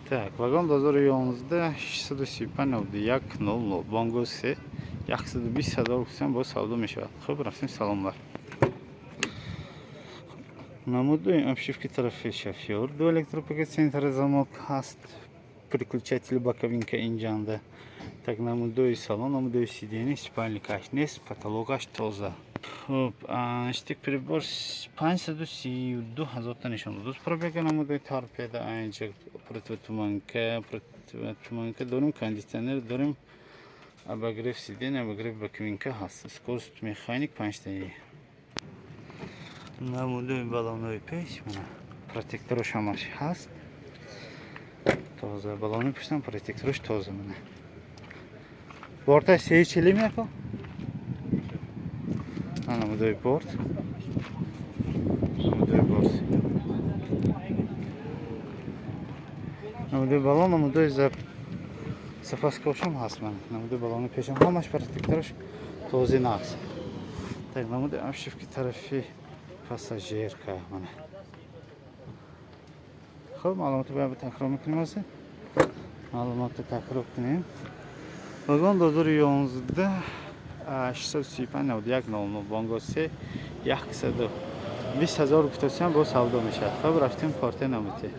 Так, вагон дозор 11 635 91 00 бангоз 3 120 000 гуфтам бо савдо мешавад. Хуб, рафтем саломлар. Намудуем обшивки тарафи шофёр. До электропакет центра замок ҳаст. Переключатель боковинка инҷанда. Так намудуи салон, намудуи сидени, спальный каш нест, потолокаш тоза. Хуб, штик прибор 532 000 та нишон дод. Пробега намудуи торпеда, анҷа противотуманка дорим, кондиционер дорим, обогрев сидени, обогрев боковинка ҳаст. Скорость механик 5 таи. Намудуи баллонои пеш, протекторош ҳамаш ҳаст. Тоза баллони пуштам, протекторош тоза мана. Борташ 340 меко? Намудуи борт. Намудуи борт. Намудуи баллон, намудуи запаскошам ҳаст мана. Намудуи баллони пешам ҳамаш протекторош този нағз. Так намудуи обшивки тарафи пассажирка мана. Хуб, маълумоти бояд такрор мекунем аст. Маълумоти такрор кунем. Вагон дозори 11 635 91 00 бангоз 3 120 000 гуфтасиям бо савдо мешавад. Хуб, рафтем порте намуди.